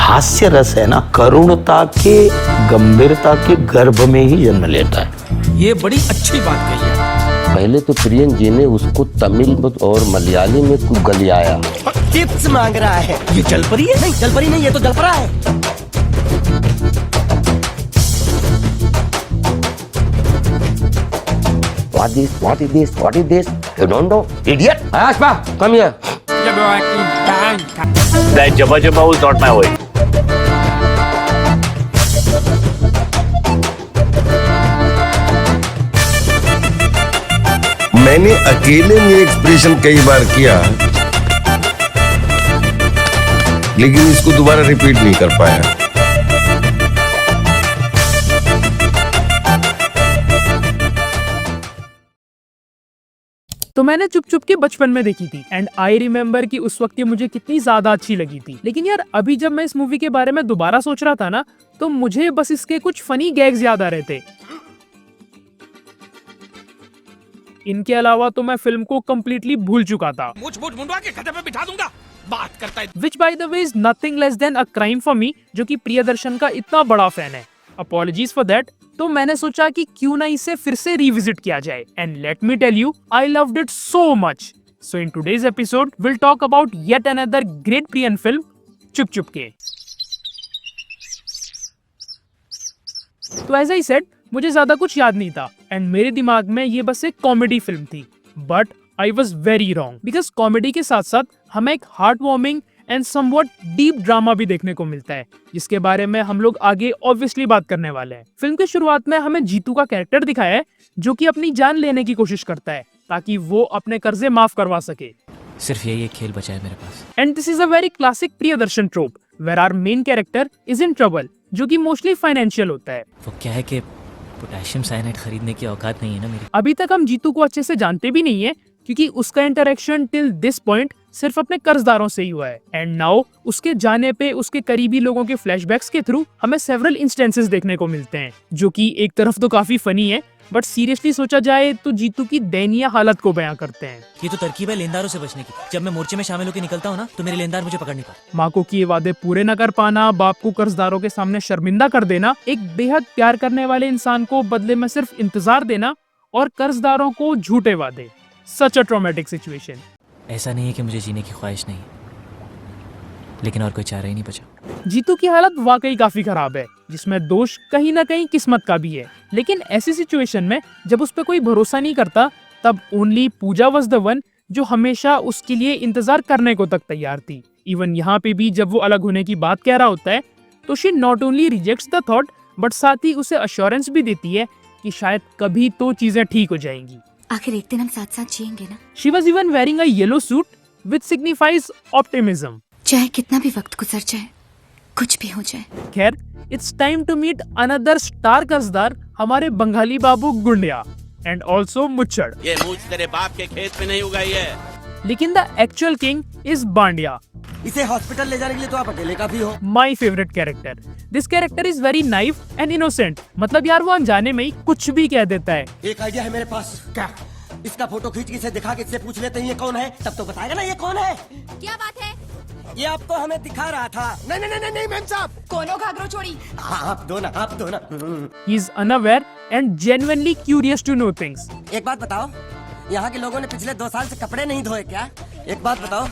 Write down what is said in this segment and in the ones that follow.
हास्य रस है ना, करुणता के, गंभीरता के गर्भ में ही जन्म लेता है। ये बड़ी अच्छी बात कही है। पहले तो प्रियन जी ने उसको तमिल और मलयाली में गलियाया। टिप्स मांग रहा है। ये जलपरी है? नहीं जलपरी नहीं, ये तो जलपरा है। What is this? What is this? You don't know, idiot? Ashpa, come here. That Jabba Jabba was not my way. मैंने अकेले में एक्सप्रेशन कई बार किया, लेकिन इसको दोबारा रिपीट नहीं कर पाया। तो मैंने चुप चुप के बचपन में देखी थी एंड आई रिमेम्बर कि उस वक्त ये मुझे कितनी ज्यादा अच्छी लगी थी। लेकिन यार अभी जब मैं इस मूवी के बारे में दोबारा सोच रहा था ना, तो मुझे बस इसके कुछ फनी गैग्स याद आ रहे थे। इनके अलावा तो मैं फिल्म को कम्प्लीटली भूल चुका था। मुंडवा के गधे पे बिठा दूंगा। बात करता है। Which by the way is nothing less than a crime for me, जो कि प्रियदर्शन का इतना बड़ा फैन है। Apologies for that। तो मैंने सोचा कि क्यों ना इसे फिर से रिविजिट किया जाए and let me tell you, I loved it so much. So in today's episode, we'll talk about yet another great Priyan film, चुप चुप के। तो as I said, मुझे ज्यादा कुछ याद नहीं था एंड मेरे दिमाग में ये बस एक कॉमेडी फिल्म थी, but I was very wrong because comedy के साथ साथ हमें एक heart warming and somewhat deep drama भी देखने को मिलता है, जिसके बारे में हम लोग आगे ऑब्वियसली बात करने वाले हैं। फिल्म की शुरुआत में हमें जीतू का कैरेक्टर दिखाया है जो कि अपनी जान लेने की कोशिश करता है ताकि वो अपने कर्जे माफ करवा सके। सिर्फ यही एक खेल बचा है मेरे पास। And this is a very classic Priyadarshan trope where our main character is in trouble, जो कि मोस्टली फाइनेंशियल होता है। वो क्या है कि पोटेशियम साइनाइड खरीदने की औकात नहीं है ना मेरी। अभी तक हम जीतू को अच्छे से जानते भी नहीं है क्योंकि उसका इंटरेक्शन टिल दिस पॉइंट सिर्फ अपने कर्जदारों से ही हुआ है एंड नाउ उसके जाने पे उसके करीबी लोगों के फ्लैशबैक्स के थ्रू हमें सेवरल इंस्टेंसेस देखने को मिलते हैं, जो कि एक तरफ तो काफी फनी है बट सीरियसली सोचा जाए तो जीतू की दयनीय हालत को बयां करते हैं। ये तो तरकीब है लेनदारों से बचने की। जब मैं मोर्चे में शामिल होकर निकलता हूँ ना, तो मेरे लेनदार मुझे पकड़ नहीं पाते। माँ को किए वादे पूरे न कर पाना, बाप को कर्जदारों के सामने शर्मिंदा कर देना, एक बेहद प्यार करने वाले इंसान को बदले में सिर्फ इंतजार देना और कर्जदारों को झूठे वादे। सच अ ट्रॉमेटिक सिचुएशन। ऐसा नहीं है कि मुझे जीने की ख्वाहिश नहीं, लेकिन और कोई चारा ही नहीं बचा। जीतू की हालत वाकई काफी खराब है, जिसमें दोष कहीं ना कहीं किस्मत का भी है। लेकिन ऐसी सिचुएशन में जब उस पर कोई भरोसा नहीं करता, तब only Puja was the one जो हमेशा उसके लिए इंतजार करने को तक तैयार थी। इवन यहाँ पे भी जब वो अलग होने की बात कह रहा होता है तो she not only rejects the thought but साथ ही उसे अश्योरेंस भी देती है कि शायद कभी तो चीजें ठीक हो जाएंगी। आखिर एक दिन हम साथ साथ जिएंगे ना। She was even wearing a yellow suit which signifies optimism. चाहे कितना भी वक्त गुजर जाए, कुछ भी हो जाए। खैर, it's time to meet another star कर्जदार, हमारे बंगाली बाबू गुंडिया and also मुच्छड़। ये मूछ तेरे बाप के खेत में नहीं उगाई है। लेकिन the actual king is Bandia. इसे हॉस्पिटल ले जाने के लिए तो आप अकेले काफी हो। My favorite character. This character is very naive and innocent. मतलब यार वो अनजाने में ही कुछ भी कह देता है। एक आइडिया है मेरे पास। क्या? इसका फोटो खींच के इसे दिखा के इससे पूछ लेते हैं ये कौन है, तब तो बताएगा ना ये कौन है। क्या बात है? ये आपको हमें दिखा रहा था। नहीं नहीं नहीं नहीं मैम साहब। कोनो घाघरो छोड़ी। आप दो ना, आप दो ना। He is unaware and genuinely curious to know things. एक बात बताओ, यहाँ के लोगों ने पिछले 2 साल से कपड़े नहीं धोए क्या? एक बात बताओ,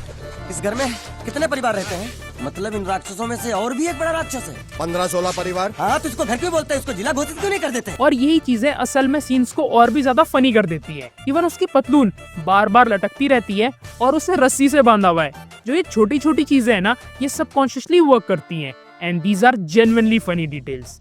इस घर में कितने परिवार रहते हैं? मतलब इन राक्षसों में से और भी एक बड़ा राक्षस है। 15-16 परिवार। हाँ, तो इसको घर क्यों बोलते हैं? इसको जिला घोषित क्यों नहीं कर देते? और यही चीजें असल में सीन्स को और भी ज्यादा फनी कर देती है। इवन उसकी पतलून बार बार लटकती रहती है और उसे रस्सी से बांधा हुआ है। जो ये छोटी छोटी चीजें है ना, ये सबकॉन्शियसली वर्क करती हैं and these are genuinely funny details.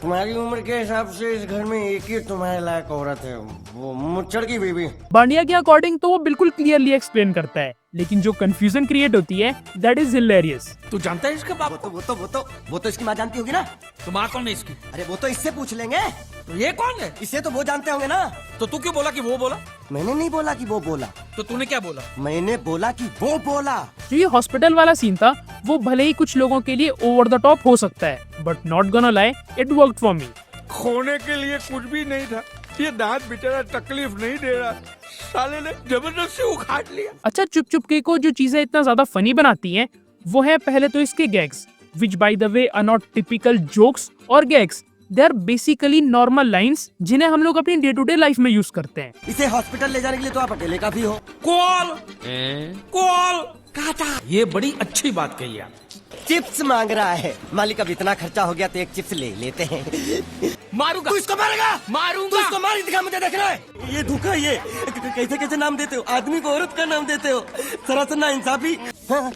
तुम्हारी उम्र के हिसाब से इस घर में एक ही तुम्हारे लायक औरत है, वो मुच्छड़ की बीवी। बांडिया के अकॉर्डिंग तो वो बिल्कुल क्लियरली एक्सप्लेन करता है, लेकिन जो कंफ्यूजन क्रिएट होती है दैट इज हिलेरियस। तू जानता है इसका बाप? वो तो इसकी माँ जानती होगी ना। तो माँ कौन है इसकी? अरे वो तो इससे पूछ लेंगे। तो ये कौन है? इससे तो वो जानते होंगे ना। तो तू क्यों बोला कि वो बोला? मैंने नहीं बोला कि वो बोला। तो तूने क्या बोला? मैंने बोला कि वो बोला। जो ये हॉस्पिटल वाला सीन था वो भले ही कुछ लोगों के लिए ओवर द टॉप हो सकता है, but not gonna lie, it worked for me. खोने के लिए कुछ भी नहीं था, ये दांत बेचारा तकलीफ नहीं दे रहा, साले ने जबरदस्ती उखाड़ लिया। अच्छा, चुप चुपके को जो चीजें इतना ज्यादा फनी बनाती हैं वो है पहले तो इसके gags, which by the way are not typical jokes और gags. They are basically normal lines जिन्हें हम लोग अपनी डे टू डे लाइफ में यूज करते हैं। इसे हॉस्पिटल ले जाने के लिए तो आप अकेले काफी हो। कॉल कॉल काटा, ये बड़ी अच्छी बात कही आप। चिप्स मांग रहा है, मालिक अब इतना खर्चा हो गया तो एक चिप्स ले लेते हैं। मारूंगा, तू इसको मारेगा? मारूंगा। तू इसको मार दिखा, मुझे देखना है। ये धोखा, ये कैसे कैसे नाम देते हो, आदमी को औरत का नाम देते हो, सरासर ना इंसाफी। हाँ।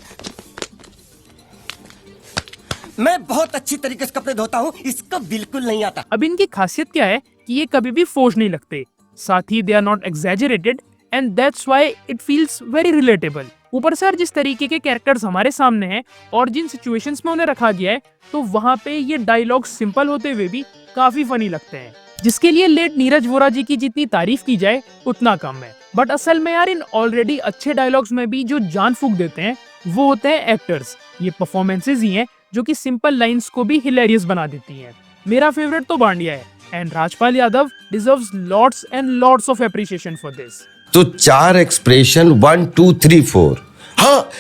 मैं बहुत अच्छी तरीके से कपड़े धोता हूँ, इसको बिल्कुल नहीं आता। अब इनकी खासियत क्या है कि ये कभी भी फोर्स नहीं लगते, साथ ही they are not exaggerated and that's why it feels very relatable. ऊपर से जिस तरीके के कैरेक्टर्स हमारे सामने हैं और जिन सिचुएशंस में उन्हें रखा गया है, तो वहाँ पे ये डायलॉग सिंपल होते हुए भी काफी फनी लगते हैं, जिसके लिए लेट नीरज वोरा जी की जितनी तारीफ की जाए उतना कम है। बट असल में यार इन ऑलरेडी अच्छे डायलॉग्स में भी जो जान फूंक देते हैं वो होते हैं एक्टर्स। ये परफॉर्मेंसेज ही हैं जो कि सिंपल लाइंस को भी हिलेरियस बना देती हैं। मेरा फेवरेट तो बांडिया है and Rajpal Yadav deserves lots and lots of appreciation for this. तो 4 एक्सप्रेशन 1 2 3 4, हाँ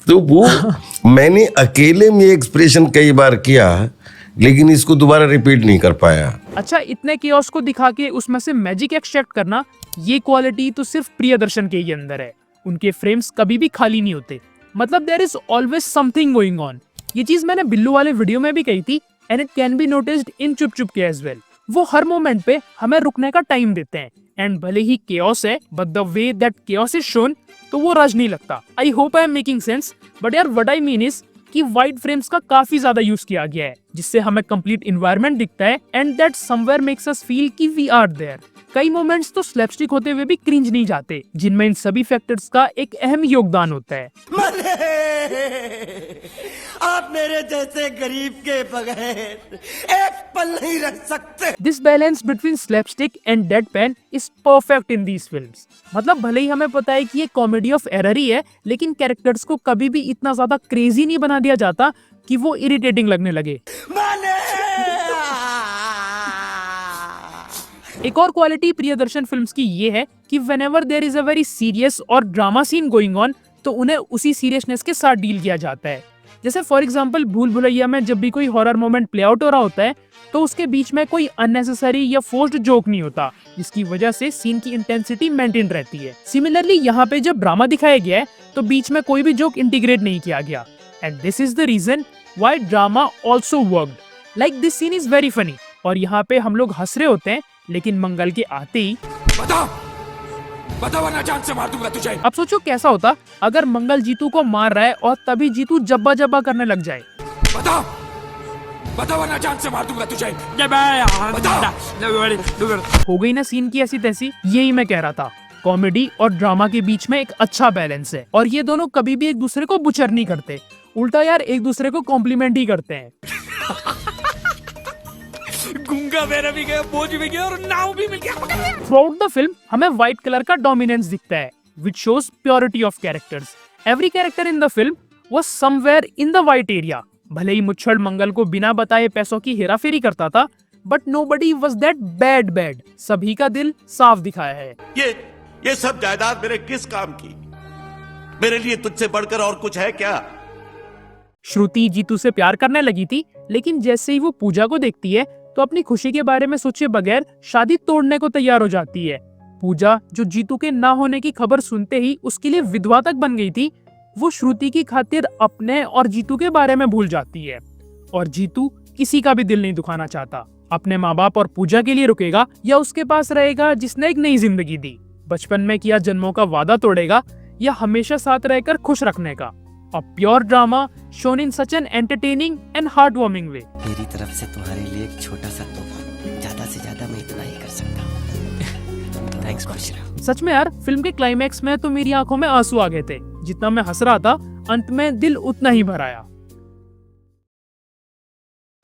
तो वो मैंने अकेले में एक्सप्रेशन कई बार किया, लेकिन इसको दोबारा रिपीट नहीं कर पाया। अच्छा, इतने केओस को दिखा के उसमें से मैजिक एक्सट्रैक्ट करना, ये क्वालिटी तो सिर्फ प्रियदर्शन के ही अंदर है। उनके फ्रेम्स कभी भी खाली नहीं होते, मतलब there is always something going on. ये चीज मैंने बिल्लू वाले वीडियो में भी कही थी and it can be noticed in चुप चुप के एज वेल। वो हर मोमेंट पे हमें रुकने का टाइम देते हैं एंड भले ही केओस है but the way that chaos is shown तो वो रज नहीं लगता। I hope I am making sense, but यार व्हाट आई मीन इज कि वाइड फ्रेम्स का काफी ज्यादा यूज किया गया है, जिससे हमें कंप्लीट एनवायरनमेंट दिखता है and that somewhere makes us feel कि वी आर देयर। कई मोमेंट्स तो स्लैपस्टिक होते हुए भी क्रिंज नहीं जाते, जिनमें इन सभी फैक्टर्स का एक अहम योगदान होता है। आप मेरे जैसे गरीब के बगैर एक पल नहीं रह सकते। This balance between slapstick and deadpan is perfect in these films. मतलब भले ही हमें पता है कि ये कॉमेडी ऑफ एरर ही है, लेकिन कैरेक्टर्स को कभी भी इतना ज्यादा क्रेजी नहीं बना दिया जाता कि वो इरिटेटिंग लगने लगे। एक और क्वालिटी प्रियदर्शन फिल्म्स की ये है कि whenever there is a very serious और ड्रामा सीन गोइंग ऑन तो उन्हें उसी सीरियसनेस के साथ डील किया जाता है। जैसे फॉर एग्जांपल भूल भुलैया में जब भी कोई हॉरर मोमेंट प्ले आउट हो रहा होता है तो उसके बीच में कोई अननेसेसरी या फोर्स्ड जोक नहीं होता, जिसकी वजह से सीन की इंटेंसिटी मेंटेन रहती है। सिमिलरली यहाँ पे जब ड्रामा दिखाया गया है तो बीच में कोई भी जोक इंटीग्रेट नहीं किया गया and this is the reason why drama also worked. Like this scene is very funny और यहाँ पे हम लोग हंस रहे होते हैं, लेकिन मंगल के आते ही बता वरना जान से मार दूंगा तुझे। अब सोचो कैसा होता अगर मंगल जीतू को मार रहा है और तभी जीतू जब्बा जब्बा करने लग जाए। बता वरना जान से मार दूंगा तुझे। हो गई ना सीन की ऐसी तैसी। यही मैं कह रहा था, कॉमेडी और ड्रामा के बीच में एक अच्छा बैलेंस है और ये दोनों कभी भी एक दूसरे को बुचर नहीं करते, उल्टा यार एक दूसरे को कॉम्प्लीमेंट ही करते हैं। गुंगा मेरा भी गया, बोझ भी गया और नाव भी मिल गया। थ्रूआउट द फिल्म हमें व्हाइट कलर का डोमिनेंस दिखता है which shows purity of characters. Every character in the film was somewhere in the white area. भले ही मुच्छड़ मंगल को बिना बताए पैसों की हेराफेरी करता था, but nobody was that bad. सभी का दिल साफ दिखाया है। ये सब जायदाद मेरे किस काम की? मेरे लिए तुझसे बढ़कर और कुछ है क्या? श्रुति जीतू से प्यार करने लगी थी, लेकिन जैसे ही वो पूजा को देखती है तो अपनी खुशी के बारे में सोचे बगैर शादी तोड़ने को तैयार हो जाती है। पूजा जो जीतू के ना होने की खबर सुनते ही उसके लिए विधवा तक बन गई थी, वो श्रुति की खातिर अपने और जीतू के बारे में भूल जाती है। और जीतू किसी का भी दिल नहीं दुखाना चाहता, अपने माँ बाप और पूजा के लिए रुकेगा या उसके पास रहेगा जिसने एक नई जिंदगी दी, बचपन में किया जन्मों का वादा तोड़ेगा या हमेशा साथ रहकर खुश रखने का। A pure drama shown in such an entertaining and heartwarming way. मेरी तरफ से तुम्हारे लिए एक छोटा सा तोहफा, ज्यादा से ज्यादा मैं इतना ही कर सकता हूँ। थैंक्स माशिरा। सच में यार, फिल्म के क्लाइमैक्स में तो मेरी आंखों में आंसू आ गए थे। जितना मैं हंस रहा था, अंत में दिल उतना ही भर आया।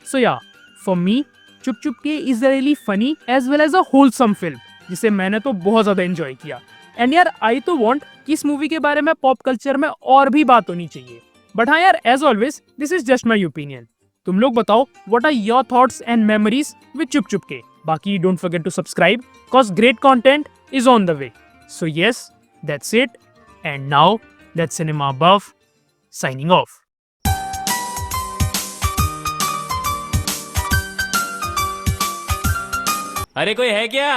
So yeah, for me, चुप चुप के is a really funny as well as a wholesome film, जिसे मैंने तो बहुत ज्यादा एंजॉय किया। एंड यार आई तो वांट कि इस मूवी के बारे में पॉप कल्चर में और भी बात होनी चाहिए, बट हाँ यार, as always this is just my opinion. तुम लोग बताओ what are your thoughts and memories with Chup Chup Ke. बाकी don't forget to subscribe cause great content is on the way. So yes, that's it. And now that's Cinema Buff signing off. अरे कोई है क्या?